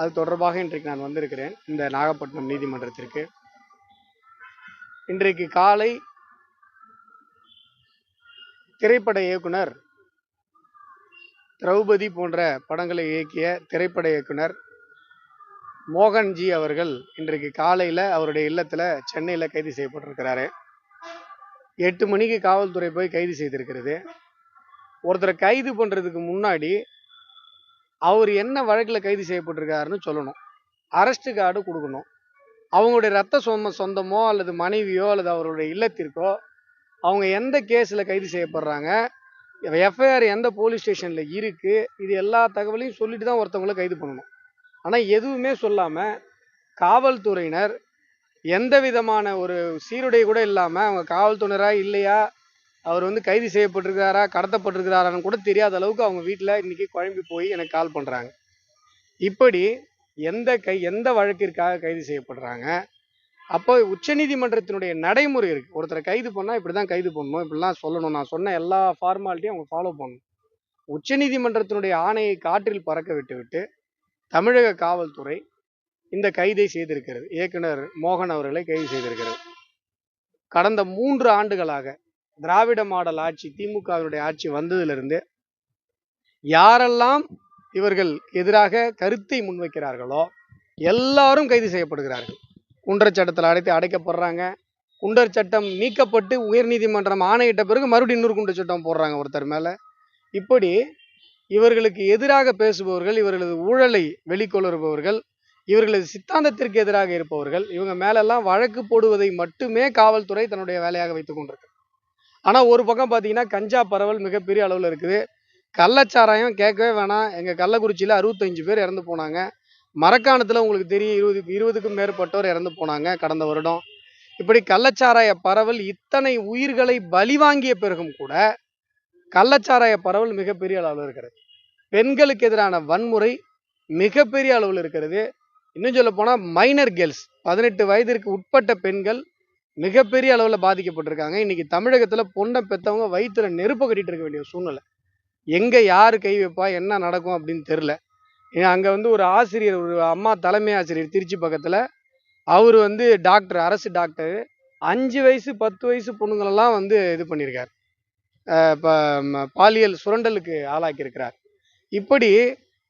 அது தொடர்பாக இன்றைக்கு நான் வந்திருக்கிறேன் இந்த நாகப்பட்டினம் நீதிமன்றத்திற்கு. இன்றைக்கு காலை திரைப்பட இயக்குனர் திரௌபதி போன்ற படங்களை இயக்கிய திரைப்பட இயக்குனர் மோகன்ஜி அவர்கள் இன்றைக்கு காலையில் அவருடைய இல்லத்தில் சென்னையில் கைது செய்யப்பட்டிருக்கிறாரு. 8 மணிக்கு காவல்துறை போய் கைது செய்திருக்கிறது. ஒருத்தரை கைது பண்ணுறதுக்கு முன்னாடி அவர் என்ன வழக்கில் கைது செய்யப்பட்டிருக்காருன்னு சொல்லணும். அரெஸ்ட் கார்டு கொடுக்கணும். அவங்களுடைய ரத்த சொந்தமோ அல்லது மனைவியோ அல்லது அவருடைய இல்லத்திற்கோ அவங்க எந்த கேஸில் கைது செய்யப்படுறாங்க, எஃப்ஐஆர் எந்த போலீஸ் ஸ்டேஷனில் இருக்குது, இது எல்லா தகவலையும் சொல்லிட்டு தான் ஒருத்தவங்களை கைது பண்ணணும். ஆனால் எதுவுமே சொல்லாமல் காவல்துறையினர் எந்த விதமான ஒரு சீருடை கூட இல்லாமல் அவங்க காவல்துறையராக இல்லையா, அவர் கைது செய்யப்பட்டிருக்கிறாரா கடத்தப்பட்டிருக்கிறாரான்னு கூட தெரியாத அளவுக்கு அவங்க வீட்டில் இன்னைக்கு குழம்பி போய் எனக்கு கால் பண்ணுறாங்க. இப்படி எந்த வழக்கிற்காக கைது செய்யப்படுறாங்க? அப்போ உச்சநீதிமன்றத்தினுடைய நடைமுறை இருக்குது. ஒருத்தரை கைது பண்ணால் இப்படி தான் கைது பண்ணணும், இப்படிலாம் சொல்லணும். நான் சொன்ன எல்லா ஃபார்மாலிட்டியும் அவங்க ஃபாலோ பண்ணணும். உச்சநீதிமன்றத்தினுடைய ஆணையை காற்றில் பறக்க விட்டுவிட்டு தமிழக காவல்துறை இந்த கைதை செய்திருக்கிறது. இயக்குனர் மோகன் அவர்களை கைது செய்திருக்கிறது. கடந்த 3 ஆண்டுகளாக திராவிட மாடல் ஆட்சி, திமுகவினுடைய ஆட்சி வந்ததிலிருந்து யாரெல்லாம் இவர்கள் எதிராக கருத்தை முன்வைக்கிறார்களோ எல்லாரும் கைது செய்யப்படுகிறார்கள். குண்டர் சட்டத்தில் அடைக்கப்படுறாங்க. குண்டர் சட்டம் நீக்கப்பட்டு உயர்நீதிமன்றம் ஆணையிட்ட பிறகு மறுபடியும் இன்னொரு குண்டர் சட்டம் போடுறாங்க ஒருத்தர் மேலே. இப்படி இவர்களுக்கு எதிராக பேசுபவர்கள், இவர்களது ஊழலை வெளிக்கொணர்பவர்கள், இவர்களது சித்தாந்தத்திற்கு எதிராக இருப்பவர்கள், இவங்க மேலெல்லாம் வழக்கு போடுவதை மட்டுமே காவல்துறை தன்னுடைய வேலையாக வைத்துக் கொண்டிருக்கு. ஆனால் ஒரு பக்கம் பார்த்தீங்கன்னா கஞ்சா பரவல் மிகப்பெரிய அளவில் இருக்குது. கள்ளச்சாராயம் கேட்கவே வேணாம். எங்கள் கள்ளக்குறிச்சியில் 65 பேர் இறந்து போனாங்க. மரக்காணத்தில் உங்களுக்கு தெரியும் 20க்கும் மேற்பட்டோர் இறந்து போனாங்க கடந்த வருடம். இப்படி கள்ளச்சாராய பரவல் இத்தனை உயிர்களை பலி வாங்கிய பிறகும் கூட கள்ளச்சாராய பரவல் மிகப்பெரிய அளவில் இருக்கிறது. பெண்களுக்கு எதிரான வன்முறை மிகப்பெரிய அளவில் இருக்கிறது. இன்னும் சொல்ல போனால் மைனர் கேர்ள்ஸ், 18 வயதிற்கு உட்பட்ட பெண்கள் மிகப்பெரிய அளவில் பாதிக்கப்பட்டிருக்காங்க. இன்னைக்கு தமிழகத்தில் பொண்ணை பெற்றவங்க வயிற்றுல நெருப்பு கட்டிட்டு இருக்க வேண்டிய சூழ்நிலை. எங்கே யார் கை வைப்பா, என்ன நடக்கும் அப்படின்னு தெரில. அங்கே ஒரு ஆசிரியர், ஒரு அம்மா தலைமை ஆசிரியர் திருச்சி பக்கத்தில், அவர் டாக்டர், அரசு டாக்டர், 5 வயசு 10 வயசு பொண்ணுங்களெல்லாம் இது பண்ணியிருக்கார், இப்போ பாலியல் சுரண்டலுக்கு ஆளாக்கியிருக்கிறார். இப்படி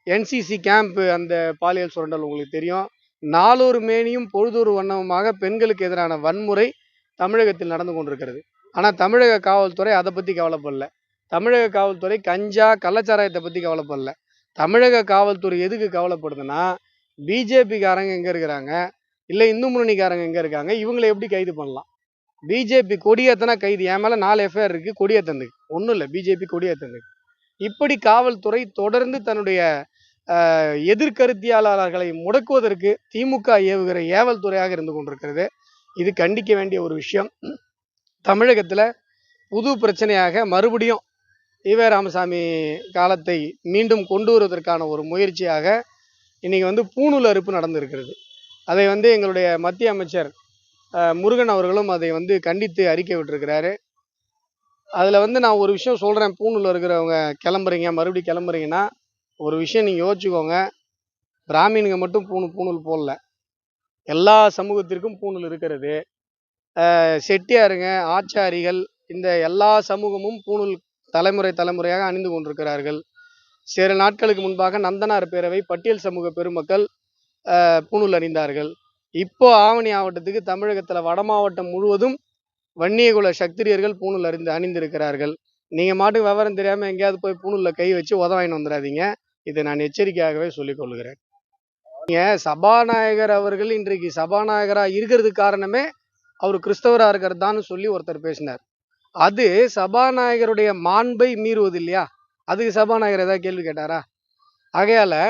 என்சிசி கேம்ப், அந்த பாலியல் சுரண்டல் உங்களுக்கு தெரியும். நாளொரு மேனியும் பொழுதொரு வண்ணமுமாக பெண்களுக்கு எதிரான வன்முறை தமிழகத்தில் நடந்து கொண்டிருக்கிறது. ஆனால் தமிழக காவல்துறை அதை பற்றி கவலைப்படல. தமிழக காவல்துறை கஞ்சா கள்ளச்சாராயத்தை பற்றி கவலைப்படல. தமிழக காவல்துறை எதுக்கு கவலைப்படுதுன்னா, பிஜேபிக்காரங்க எங்கே இருக்கிறாங்க, இல்லை இந்து முன்னணிக்காரங்க எங்கே இருக்காங்க, இவங்களை எப்படி கைது பண்ணலாம். பிஜேபி கொடியேத்தனா கைது. என் மேலே 4 எஃப்ஐஆர் இருக்குது, கொடியேத்தனுக்கு ஒன்றும் இல்லை, பிஜேபி கொடியேத்தனுக்கு. இப்படி காவல்துறை தொடர்ந்து தன்னுடைய எதிர்கருத்தியாளர்களை முடக்குவதற்கு திமுக ஏவுகிற ஏவல் துறையாக இருந்து கொண்டிருக்கிறது. இது கண்டிக்க வேண்டிய ஒரு விஷயம். தமிழகத்தில் புது பிரச்சனையாக மறுபடியும் ஈவே ராமசாமி காலத்தை மீண்டும் கொண்டு வருவதற்கான ஒரு முயற்சியாக இன்னைக்கு பூணூல் அறுப்பு நடந்திருக்கிறது. அதை எங்களுடைய மத்திய அமைச்சர் முருகன் அவர்களும் அதை கண்டித்து அறிக்கை விட்டுருக்கிறாரு. அதில் நான் ஒரு விஷயம் சொல்கிறேன். பூணூல் இருக்கிறவங்க கிளம்புறீங்க, மறுபடியும் கிளம்புறீங்கன்னா ஒரு விஷயம் நீங்கள் யோசிச்சுக்கோங்க. பிராமின்க மட்டும் பூணூல் போடல, எல்லா சமூகத்திற்கும் பூணூல் இருக்கிறது. செட்டியாருங்க, ஆச்சாரிகள், இந்த எல்லா சமூகமும் பூணூல் தலைமுறையாக அணிந்து கொண்டிருக்கிறார்கள். சில நாட்களுக்கு முன்பாக நந்தனார் பேரவை, பட்டியல் சமூக பெருமக்கள் பூணூல் அணிந்தார்கள். இப்போ ஆவணி மாவட்டத்துக்கு தமிழகத்தில் வட மாவட்டம் முழுவதும் வன்னியகுல சத்திரியர்கள் பூணூல் அணிந்திருக்கிறார்கள். நீங்கள் மாட்டுக்கு விவரம் தெரியாமல் எங்கேயாவது போய் பூணூலில் கை வச்சு உதவாயின்னு வந்துடாதீங்க. இதை நான் எச்சரிக்கையாகவே சொல்லிக் கொள்கிறேன். நீங்கள் சபாநாயகர் அவர்கள் இன்றைக்கு சபாநாயகராக இருக்கிறதுக்கு காரணமே அவர் கிறிஸ்தவராக இருக்கிறதான்னு சொல்லி ஒருத்தர் பேசினார். அது சபாநாயகருடைய மாண்பை மீறுவது இல்லையா? அதுக்கு சபாநாயகர் ஏதாவது கேள்வி கேட்டாரா? ஆகையால்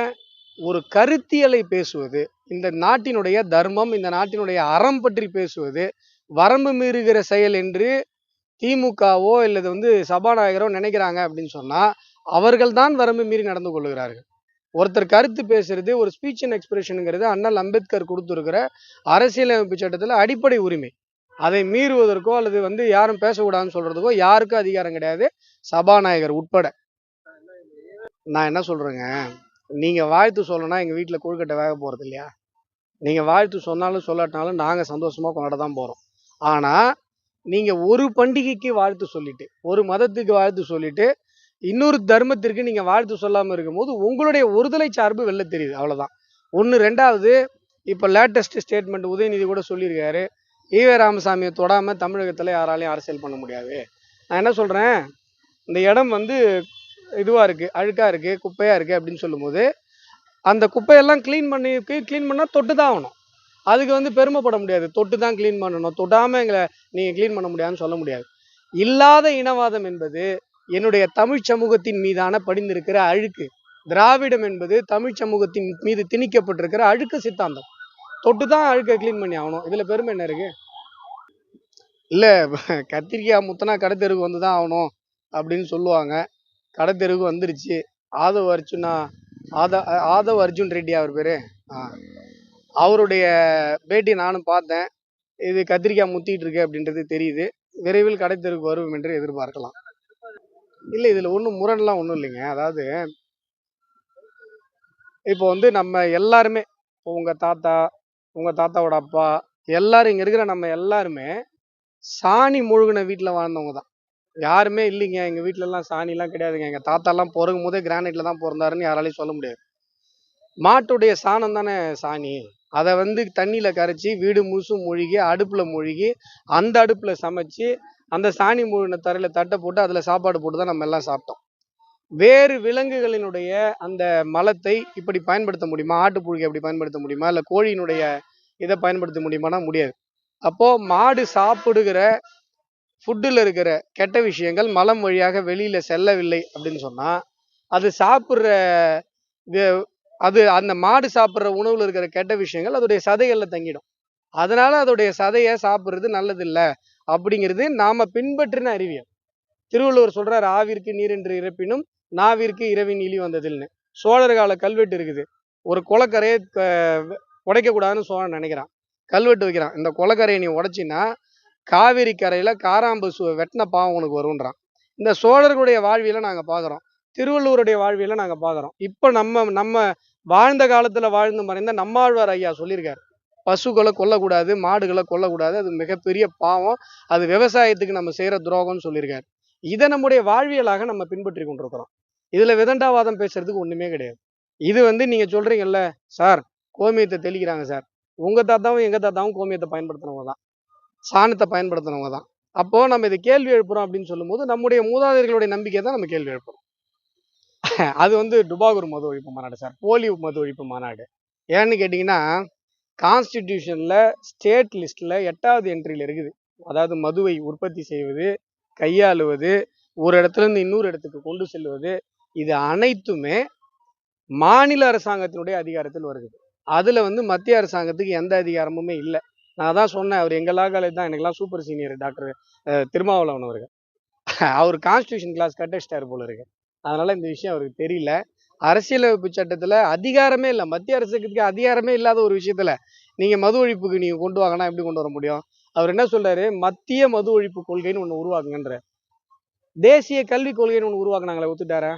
ஒரு கருத்தியலை பேசுவது, இந்த நாட்டினுடைய தர்மம், இந்த நாட்டினுடைய அறம் பற்றி பேசுவது வரம்பு மீறுகிற செயல் என்று திமுகவோ இல்லது சபாநாயகரோ நினைக்கிறாங்க அப்படின்னு சொன்னால் அவர்கள் தான் வரம்பு மீறி நடந்து கொள்ளுகிறார்கள். ஒருத்தர் கருத்து பேசுறது ஒரு ஸ்பீச் அண்ட் எக்ஸ்பிரஷனுங்கிறது அண்ணல் அம்பேத்கர் கொடுத்துருக்கிற அரசியலமைப்பு சட்டத்தில் அடிப்படை உரிமை. அதை மீறுவதற்கோ அல்லது யாரும் பேசக்கூடாதுன்னு சொல்றதுக்கோ யாருக்கும் அதிகாரம் கிடையாது, சபாநாயகர் உட்பட. நான் என்ன சொல்றேங்க, நீங்கள் வாழ்த்து சொல்லணும்னா எங்கள் வீட்டில் கொழுக்கட்டை வேக போகிறது இல்லையா? நீங்கள் வாழ்த்து சொன்னாலும் சொல்லாட்டினாலும் நாங்கள் சந்தோஷமாக கொண்டாட தான் போகிறோம். ஆனால் நீங்கள் ஒரு பண்டிகைக்கு வாழ்த்து சொல்லிட்டு, ஒரு மதத்துக்கு வாழ்த்து சொல்லிட்டு, இன்னொரு தர்மத்திற்கு நீங்கள் வாழ்த்து சொல்லாமல் இருக்கும்போது உங்களுடைய ஒருதலை சார்பு வெளில தெரியுது. அவ்வளோதான். ஒன்று. ரெண்டாவது, இப்போ லேட்டஸ்ட் ஸ்டேட்மெண்ட் உதயநிதி கூட சொல்லியிருக்காரு, ஈவே ராமசாமியை தொடாமல் தமிழகத்தில் யாராலையும் அரசியல் பண்ண முடியாது. நான் என்ன சொல்கிறேன், இந்த இடம் வந்து இதுவாக இருக்குது, அழுக்காக இருக்குது, குப்பையாக இருக்குது அப்படின்னு சொல்லும்போது, அந்த குப்பையெல்லாம் க்ளீன் பண்ணால் தொட்டு தான் ஆகணும். அதுக்கு வந்து பெருமைப்பட முடியாது. தொட்டு தான் க்ளீன் பண்ணணும், தொடாமல் எங்களை நீங்கள் க்ளீன் பண்ண முடியாதுன்னு சொல்ல முடியாது. இல்லாத இனவாதம் என்பது என்னுடைய தமிழ் சமூகத்தின் மீதான படிந்திருக்கிற அழுக்கு. திராவிடம் என்பது தமிழ் சமூகத்தின் மீது திணிக்கப்பட்டிருக்கிற அழுக்கு சித்தாந்தம். தொட்டு தான் அழுக்கை க்ளீன் பண்ணி ஆகணும். இதில் பெருமை என்ன இருக்கு? இல்லை, கத்திரிக்காய் முத்தனா கடத்தெருக்கு வந்து தான் ஆகணும் அப்படின்னு சொல்லுவாங்க. கடத்தெருக்கு வந்துருச்சு. ஆதவ் அர்ஜுன் ரெட்டி அவர் பேர். அவருடைய பேட்டி நானும் பார்த்தேன். இது கத்திரிக்காய் முத்திட்டு இருக்கு அப்படின்றது தெரியுது. விரைவில் கடைத்தெருக்கு வரும் என்று எதிர்பார்க்கலாம். இல்லை, இதில் ஒன்றும் முரண்லாம் ஒன்றும் இல்லைங்க. அதாவது இப்போ வந்து நம்ம எல்லாருமே, உங்கள் தாத்தா, உங்கள் தாத்தாவோட அப்பா, எல்லாரும் இங்கே இருக்கிற நம்ம எல்லாருமே சாணி முழுகின வீட்டில் வாழ்ந்தவங்க தான். யாருமே இல்லைங்க எங்கள் வீட்டிலலாம் சாணிலாம் கிடையாதுங்க, எங்கள் தாத்தாலாம் பிறக்கும் போதே கிரானைட்டில் தான் பிறந்தாருன்னு யாராலையும் சொல்ல முடியாது. மாட்டுடைய சாணம் தானே சாணி. அதை வந்து தண்ணியில் கரைச்சி வீடு முழுசும் மூழ்கி, அடுப்பில் மூழ்கி, அந்த அடுப்பில் சமைச்சு, அந்த சாணி மூழ்கின தரையில் தட்டை போட்டு அதில் சாப்பாடு போட்டு தான் நம்ம எல்லாம் சாப்பிட்டோம். வேறு விலங்குகளினுடைய அந்த மலத்தை இப்படி பயன்படுத்த முடியுமா? ஆட்டுப்புழுக்கை அப்படி பயன்படுத்த முடியுமா? இல்லை கோழியினுடைய இதை பயன்படுத்த முடியுமானா முடியாது. அப்போ மாடு சாப்பிடுகிற ஃபுட்டில் இருக்கிற கெட்ட விஷயங்கள் மலம் வழியாக வெளியில செல்லவில்லை அப்படின்னு சொன்னா, அது சாப்பிட்ற அது அந்த மாடு சாப்பிட்ற உணவுல இருக்கிற கெட்ட விஷயங்கள் அதோடைய சதைகள்ல தங்கிடும். அதனால அதோடைய சதையை சாப்பிட்றது நல்லதில்லை அப்படிங்கிறது நாம பின்பற்றின அறிவியல். திருவள்ளுவர் சொல்றாரு, ஆவிற்கு நீரென்று இறப்பினும் நாவிற்கு இரவின் இழி வந்ததில்னு. சோழர் கால கல்வெட்டு இருக்குது. ஒரு குளக்கரையை உடைக்கக்கூடாதுன்னு சோழன் நினைக்கிறான். கல்வெட்டு வைக்கிறான், இந்த குளக்கரையை நீ உடைச்சின்னா காவிரி கரையில காராம்பு வெட்டின பாவம் உனக்கு வருன்றான். இந்த சோழர்களுடைய வாழ்வியலை நாங்க பார்க்குறோம், திருவள்ளுவருடைய வாழ்வியலை நாங்க பார்க்குறோம். இப்போ நம்ம வாழ்ந்த காலத்துல வாழ்ந்து மறைந்த நம்மாழ்வார் ஐயா சொல்லியிருக்காரு, பசுக்களை கொல்லக்கூடாது, மாடுகளை கொல்லக்கூடாது, அது மிகப்பெரிய பாவம், அது விவசாயத்துக்கு நம்ம செய்யற துரோகம்னு சொல்லியிருக்காரு. இதை நம்முடைய வாழ்வியலாக நம்ம பின்பற்றி கொண்டிருக்கிறோம். இதுல விதண்டாவாதம் பேசுறதுக்கு ஒண்ணுமே கிடையாது. இது வந்து நீங்க சொல்றீங்கல்ல சார், கோமியத்தை தெளிக்கிறாங்க சார், உங்க தாத்தாவும் எங்க தாத்தாவும் கோமியத்தை பயன்படுத்தினவங்க தான், சாணத்தை பயன்படுத்தினவங்க தான். அப்போ நம்ம இதை கேள்வி எழுப்புறோம் அப்படின்னு சொல்லும்போது நம்முடைய மூதாதையர்களுடைய நம்பிக்கை தான் நம்ம கேள்வி எழுப்புறோம். அது வந்து டுபாகூர் மது ஒழிப்பு மாநாடு சார், போலி மது ஒழிப்பு மாநாடு. ஏன்னு கேட்டிங்கன்னா, கான்ஸ்டிடியூஷன்ல ஸ்டேட் லிஸ்ட்ல 8வது என்ட்ரியில் இருக்குது. அதாவது மதுவை உற்பத்தி செய்வது, கையாளுவது, ஒரு இடத்துல இருந்து இன்னொரு இடத்துக்கு கொண்டு செல்வது, இது அனைத்துமே மாநில அரசாங்கத்தினுடைய அதிகாரத்தில் வருகிறது. அதுல வந்து மத்திய அரசாங்கத்துக்கு எந்த அதிகாரமுமே இல்லை. நான் தான் சொன்னேன், அவர் எங்கெல்லாம் காலேஜ் தான், எனக்கெல்லாம் சூப்பர் சீனியர் டாக்டர் திருமாவளவன் அவர்கள். அவர் கான்ஸ்டியூஷன் கிளாஸ் கட்டடிச்சிட்டாரு போல இருக்கு. அதனால இந்த விஷயம் அவருக்கு தெரியல. அரசியலமைப்பு சட்டத்துல அதிகாரமே இல்லை, மத்திய அரசுக்கு அதிகாரமே இல்லாத ஒரு விஷயத்துல நீங்க மது ஒழிப்புக்கு நீங்க கொண்டு வாங்கன்னா எப்படி கொண்டு வர முடியும்? அவர் என்ன சொல்றாரு, மத்திய மது ஒழிப்பு கொள்கைன்னு ஒண்ணு உருவாக்குங்கன்ற. தேசிய கல்விக் கொள்கைன்னு ஒண்ணு உருவாக்குனாங்களே, ஒத்துட்டாரா?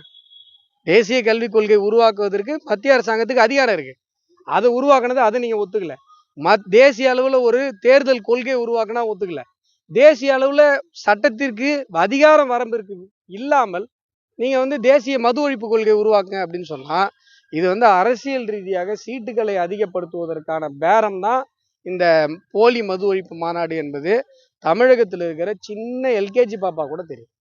தேசிய கல்விக் கொள்கை உருவாக்குவதற்கு மத்திய அரசாங்கத்துக்கு அதிகாரம் இருக்கு. அதை உருவாக்குனது அதை நீங்க ஒத்துக்கல. தேசிய அளவுல ஒரு தேர்தல் கொள்கை உருவாக்குனா ஒத்துக்கல. தேசிய அளவுல சட்டத்திற்கு அதிகாரம் வரம்பிற்கு இல்லாமல் நீங்க வந்து தேசிய மது ஒழிப்பு கொள்கை உருவாக்குங்க அப்படின்னு சொன்னா, இது வந்து அரசியல் ரீதியாக சீட்டுகளை அதிகப்படுத்துவதற்கான பேரம் தான் இந்த போலி மது ஒழிப்பு மாநாடு என்பது தமிழகத்தில் இருக்கிற சின்ன எல்கேஜி பாப்பா கூட தெரியும்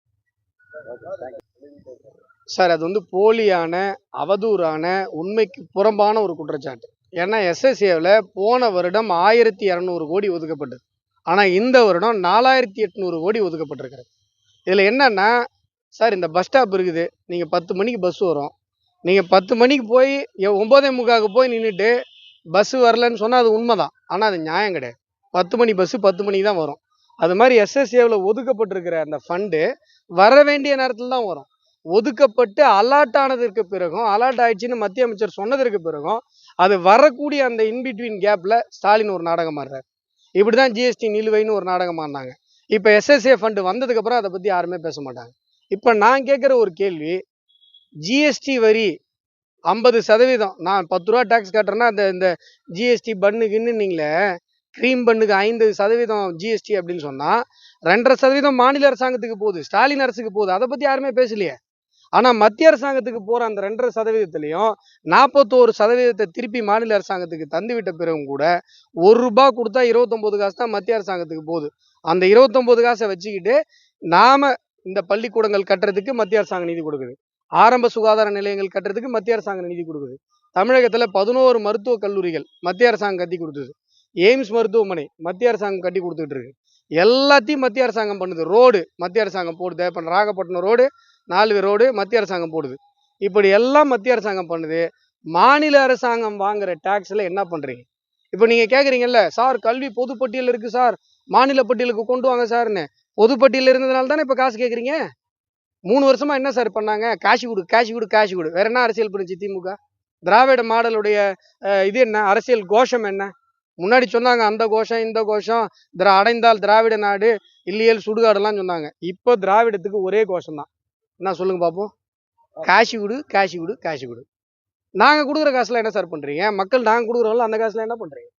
சார். அது வந்து போலியான, அவதூறான, உண்மைக்கு புறம்பான ஒரு குற்றச்சாட்டு. ஏன்னா எஸ்எஸ்ஏவில் போன வருடம் 1200 கோடி ஒதுக்கப்பட்டது. ஆனால் இந்த வருடம் 4800 கோடி ஒதுக்கப்பட்டிருக்கிறது. இதில் என்னன்னா சார், இந்த பஸ் ஸ்டாப் இருக்குது, நீங்கள் 10 மணிக்கு பஸ் வரும், நீங்கள் 10 மணிக்கு போய் 9:45 போய் நின்றுட்டு பஸ்ஸு வரலன்னு சொன்னால் அது உண்மை தான். ஆனால் அது நியாயம் கிடையாது. 10 மணி பஸ்ஸு 10 மணிக்கு தான் வரும். அது மாதிரி எஸ்எஸ்ஏவில் ஒதுக்கப்பட்டிருக்கிற அந்த ஃபண்டு வர வேண்டிய நேரத்தில் தான் வரும். ஒதுக்கப்பட்டு அலாட் ஆனதற்கு பிறகும், அலாட் ஆயிடுச்சுன்னு மத்திய அமைச்சர் சொன்னதற்கு பிறகும், அது வரக்கூடிய அந்த இன்பிட்வீன் கேப்பில் ஸ்டாலின் ஒரு நாடகம் ஆடுறாரு. இப்படி தான் ஜிஎஸ்டி நிலுவைன்னு ஒரு நாடகம் ஆடினாங்க. இப்போ எஸ்எஸ்ஏ ஃபண்டு வந்ததுக்கப்புறம் அதை பற்றி யாருமே பேச மாட்டாங்க. இப்போ நான் கேட்குற ஒரு கேள்வி, ஜிஎஸ்டி வரி 50% நான் 10 ரூபா டாக்ஸ் கட்டுறேன்னா அந்த இந்த ஜிஎஸ்டி பண்ணுக்குன்னு நீங்களே க்ரீம் பண்ணுக்கு 5% ஜிஎஸ்டி அப்படின்னு சொன்னா 2.5% மாநில அரசாங்கத்துக்கு போகுது, ஸ்டாலின் அரசுக்கு போகுது. அதை பத்தி யாருமே பேசலையே. ஆனா மத்திய அரசாங்கத்துக்கு போற அந்த 2.5%லயும் 41% திருப்பி மாநில அரசாங்கத்துக்கு தந்துவிட்ட பிறகும் கூட ₹1 கொடுத்தா 29 காசு தான் மத்திய அரசாங்கத்துக்கு போகுது. அந்த 29 காசை வச்சுக்கிட்டு நாம இந்த பள்ளிக்கூடங்கள் கட்டுறதுக்கு மத்திய அரசாங்கம் நிதி கொடுக்குது, ஆரம்ப சுகாதார நிலையங்கள் கட்டுறதுக்கு மத்திய அரசாங்கம் நிதி கொடுக்குது. தமிழகத்துல 11 மருத்துவக் கல்லூரிகள் மத்திய அரசாங்கம் கட்டி கொடுத்தது, எய்ம்ஸ் மருத்துவமனை மத்திய அரசாங்கம் கட்டி கொடுத்துட்டு இருக்கு. எல்லாத்தையும் மத்திய அரசாங்கம் பண்ணுது. ரோடு மத்திய அரசாங்கம் போடுது. இப்போ நாகப்பட்டினம் ரோடு 4 ரோடு மத்திய அரசாங்கம் போடுது. இப்படி எல்லாம் மத்திய அரசாங்கம் பண்ணுது. மாநில அரசாங்கம் வாங்குற டாக்ஸ்ல என்ன பண்றீங்க? இப்போ நீங்க கேக்குறீங்கல்ல, சார் கல்வி பொதுப்பட்டியல் இருக்கு சார், மாநில பட்டியலுக்கு கொண்டு வாங்க சார்னு. பொதுப்பட்டியல் இருந்ததுனால தானே இப்போ காசு கேட்குறீங்க. 3 வருஷமா என்ன சார் பண்ணாங்க? காசு கொடு காசு கொடு காசு கொடு. வேற என்ன அரசியல் பண்ணுச்சு திமுக? திராவிட மாடலுடைய இது என்ன அரசியல் கோஷம் என்ன? முன்னாடி சொன்னாங்க அந்த கோஷம் இந்த கோஷம், அடைந்தால் திராவிட நாடு, இல்லையேல் சுடுகாடுலாம் சொன்னாங்க. இப்போ திராவிடத்துக்கு ஒரே கோஷம் தான். என்ன சொல்லுங்க பார்ப்போம்? காசு கொடு காசு கொடு காசு கொடு. நாங்க கொடுக்குற காசுல என்ன சார் பண்றீங்க? மக்கள் நாங்க கொடுக்குறோம்ல, அந்த காசுல என்ன பண்றீங்க?